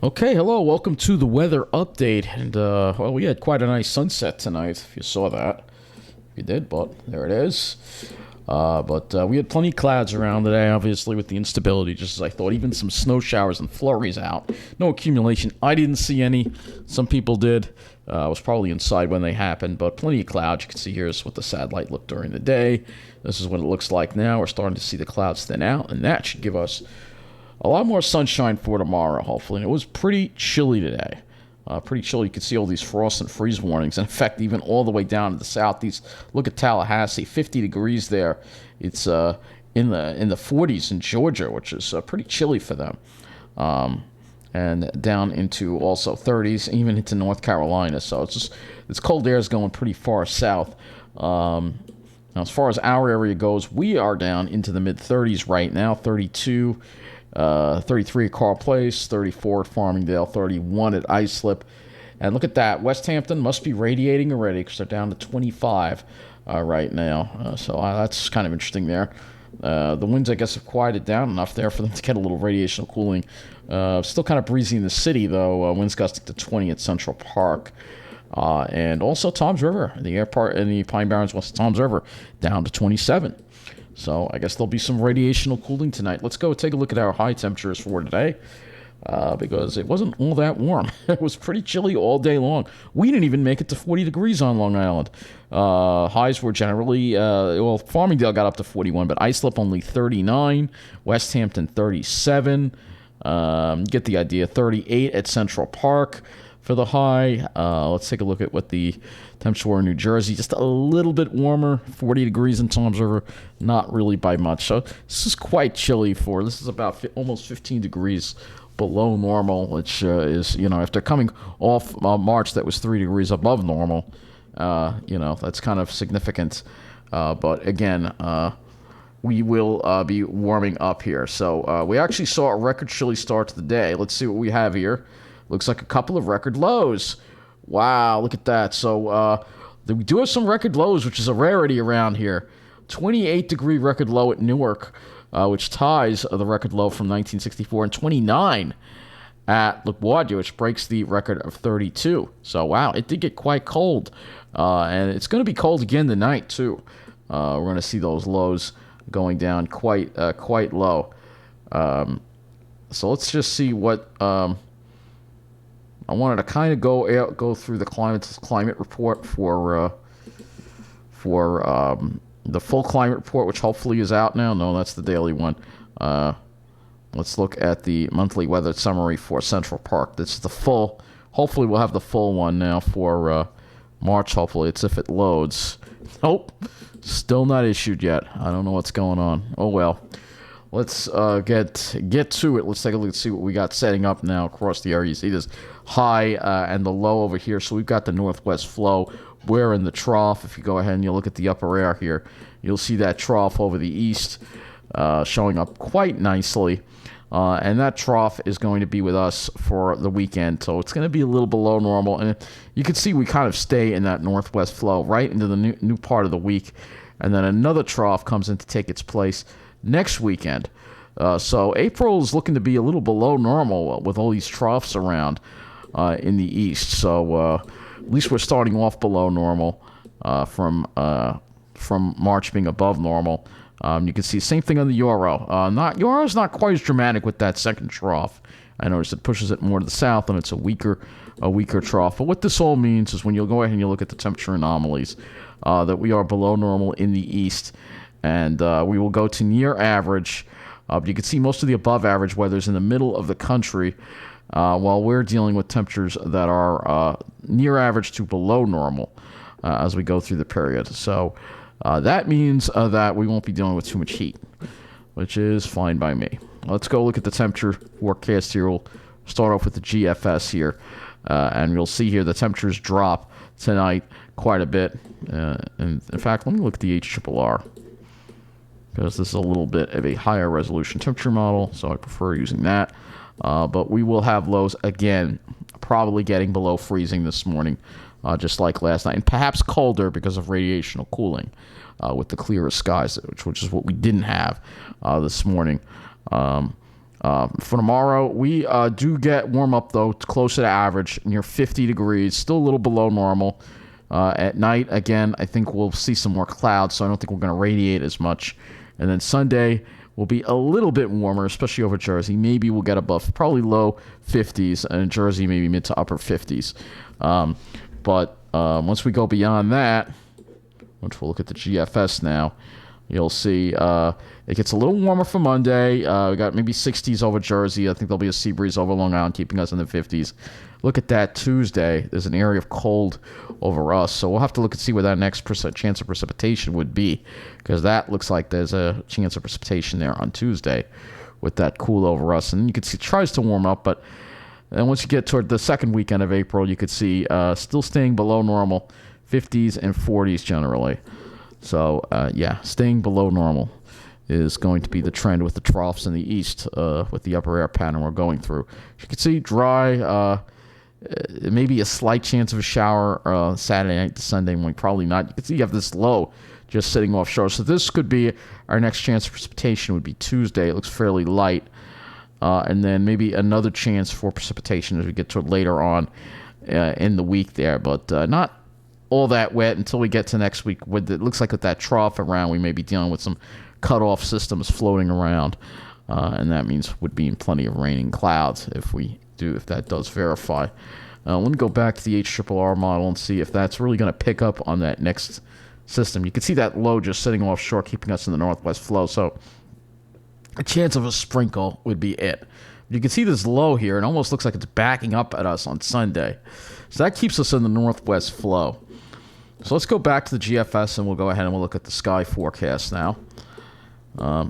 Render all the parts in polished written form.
Okay, hello, welcome to the weather update. And, well, we had quite a nice sunset tonight, if you saw that. You did, but there it is. But we had plenty of clouds around today, obviously, with the instability, just as I thought. Even some snow showers and flurries out. No accumulation. I didn't see any. Some people did. I was probably inside when they happened, but plenty of clouds. You can see here's what the satellite looked during the day. This is what it looks like now. We're starting to see the clouds thin out, and that should give us a lot more sunshine for tomorrow, hopefully. And it was pretty chilly today. Pretty chilly. You can see all these frost and freeze warnings. In fact, even all the way down to the southeast. Look at Tallahassee, 50 degrees there. It's in the 40s in Georgia, which is pretty chilly for them. And down into also 30s, even into North Carolina. So this cold air is going pretty far south. Now, as far as our area goes, we are down into the mid 30s right now, 32. 33 at Carl Place, 34 at Farmingdale, 31 at Islip. And look at that. West Hampton must be radiating already because they're down to 25 right now. So that's kind of interesting there. The winds, I guess, have quieted down enough there for them to get a little radiational cooling. Still kind of breezy in the city, though. Winds gusting to 20 at Central Park. And also Toms River, the airport in the Pine Barrens west of Toms River, down to 27. So I guess there'll be some radiational cooling tonight. Let's go take a look at our high temperatures for today because it wasn't all that warm. It was pretty chilly all day long. We didn't even make it to 40 degrees on Long Island. Highs were generally, Farmingdale got up to 41, but Islip only 39, West Hampton 37. Get the idea, 38 at Central Park for the high. Let's take a look at what the temperature were in New Jersey. Just a little bit warmer, 40 degrees in Toms River, not really by much. So this is quite chilly this is about almost 15 degrees below normal, which is, after coming off March that was 3 degrees above normal, that's kind of significant. But again, we will be warming up here. So we actually saw a record chilly start to the day. Let's see what we have here. Looks like a couple of record lows. Wow, look at that. So we do have some record lows, which is a rarity around here. 28-degree record low at Newark, which ties the record low from 1964, and 29 at LaGuardia, which breaks the record of 32. So, wow, it did get quite cold. And it's going to be cold again tonight, too. We're going to see those lows going down quite low. So let's just see what... I wanted to kind of go through the climate report for the full climate report, which hopefully is out now. No, that's the daily one. Let's look at the monthly weather summary for Central Park. This is the full. Hopefully, we'll have the full one now for March. Hopefully, it's if it loads. Nope, still not issued yet. I don't know what's going on. Oh well. Let's get to it. Let's take a look and see what we got setting up now across the area. You see this high and the low over here. So we've got the northwest flow. We're in the trough. If you go ahead and you look at the upper air here, you'll see that trough over the east showing up quite nicely. And that trough is going to be with us for the weekend. So it's going to be a little below normal. And you can see we kind of stay in that northwest flow right into the new part of the week. And then another trough comes in to take its place next weekend. So April is looking to be a little below normal with all these troughs around in the east. So at least we're starting off below normal from March being above normal. You can see the same thing on the euro. Euro's not quite as dramatic with that second trough. I notice it pushes it more to the south and it's a weaker trough. But what this all means is when you go ahead and you look at the temperature anomalies, that we are below normal in the east. And we will go to near average. You can see most of the above average weather is in the middle of the country, while we're dealing with temperatures that are near average to below normal as we go through the period. So that means that we won't be dealing with too much heat, which is fine by me. Let's go look at the temperature forecast here. We'll start off with the GFS here, and you'll see here the temperatures drop tonight quite a bit. And in fact, let me look at the HRRR, because this is a little bit of a higher resolution temperature model, so I prefer using that. But we will have lows again, probably getting below freezing this morning, just like last night, and perhaps colder because of radiational cooling with the clearer skies, which is what we didn't have this morning. For tomorrow, we do get warm up, though. It's closer to average, near 50 degrees. Still a little below normal. At night, again, I think we'll see some more clouds, so I don't think we're going to radiate as much. And then Sunday will be a little bit warmer, especially over Jersey. Maybe we'll get above probably low 50s, and in Jersey, maybe mid to upper 50s. But once we go beyond that, once we'll look at the GFS now, you'll see it gets a little warmer for Monday. We got maybe 60s over Jersey. I think there'll be a sea breeze over Long Island, keeping us in the 50s. Look at that Tuesday. There's an area of cold over us, so we'll have to look and see where that next chance of precipitation would be, because that looks like there's a chance of precipitation there on Tuesday with that cool over us. And you can see it tries to warm up, but then once you get toward the second weekend of April, you could see still staying below normal, 50s and 40s generally. So, yeah, staying below normal is going to be the trend with the troughs in the east with the upper air pattern we're going through. You can see dry, maybe a slight chance of a shower Saturday night to Sunday morning, probably not. You can see you have this low just sitting offshore. So this could be our next chance of precipitation would be Tuesday. It looks fairly light. And then maybe another chance for precipitation as we get to later on in the week there. But not all that wet until we get to next week. It looks like with that trough around, we may be dealing with some cutoff systems floating around. And that means would be plenty of raining clouds if that does verify. Let me go back to the HRRR model and see if that's really going to pick up on that next system. You can see that low just sitting offshore, keeping us in the northwest flow. So a chance of a sprinkle would be it. You can see this low here. It almost looks like it's backing up at us on Sunday. So that keeps us in the northwest flow. So let's go back to the GFS, and we'll go ahead and we'll look at the sky forecast now.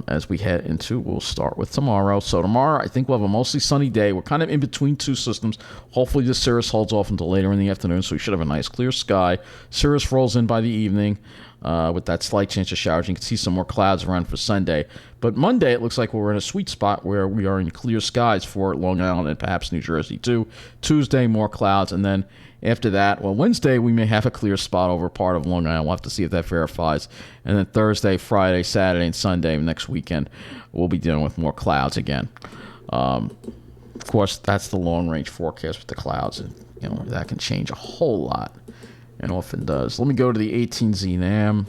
As we head into, we'll start with tomorrow. So tomorrow, I think we'll have a mostly sunny day. We're kind of in between two systems. Hopefully, the cirrus holds off until later in the afternoon, so we should have a nice clear sky. Cirrus rolls in by the evening with that slight chance of showers. You can see some more clouds around for Sunday. But Monday, it looks like we're in a sweet spot where we are in clear skies for Long Island and perhaps New Jersey, too. Tuesday, more clouds, and then after that, well, Wednesday, we may have a clear spot over part of Long Island. We'll have to see if that verifies. And then Thursday, Friday, Saturday, and Sunday next weekend, we'll be dealing with more clouds again. Of course, that's the long-range forecast with the clouds. And, that can change a whole lot, and often does. Let me go to the 18Z NAM.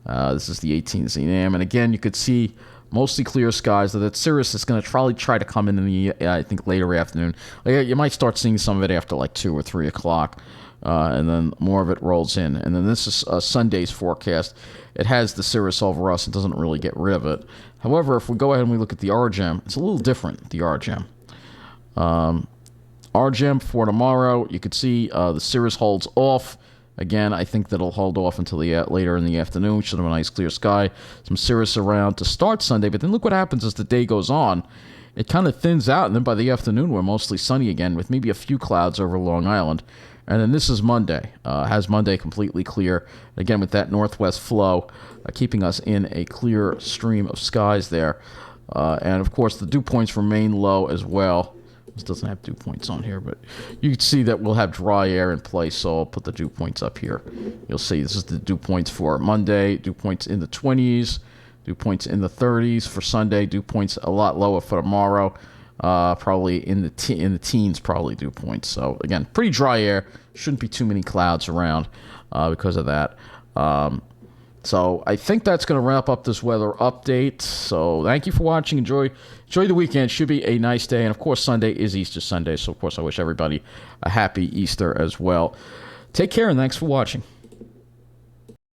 This is the 18Z NAM. And again, you could see mostly clear skies. That cirrus is going to probably try to come in the, I think, later afternoon. You might start seeing some of it after like 2 or 3 o'clock, and then more of it rolls in. And then this is Sunday's forecast. It has the cirrus over us. It doesn't really get rid of it. However, if we go ahead and we look at the RGEM, it's a little different, the RGEM. RGEM for tomorrow, you can see the cirrus holds off. Again, I think that'll hold off until later in the afternoon. We should have a nice clear sky. Some cirrus around to start Sunday. But then look what happens as the day goes on. It kind of thins out, and then by the afternoon, we're mostly sunny again with maybe a few clouds over Long Island. And then this is Monday. Has Monday completely clear. Again, with that northwest flow, keeping us in a clear stream of skies there. And, of course, the dew points remain low as well. This doesn't have dew points on here, but you can see that we'll have dry air in place, so I'll put the dew points up here. You'll see this is the dew points for Monday, dew points in the 20s, dew points in the 30s for Sunday, dew points a lot lower for tomorrow, probably in the teens, probably dew points. So, again, pretty dry air. Shouldn't be too many clouds around because of that. So I think that's going to wrap up this weather update. So thank you for watching. Enjoy the weekend. Should be a nice day. And, of course, Sunday is Easter Sunday. So, of course, I wish everybody a happy Easter as well. Take care, and thanks for watching.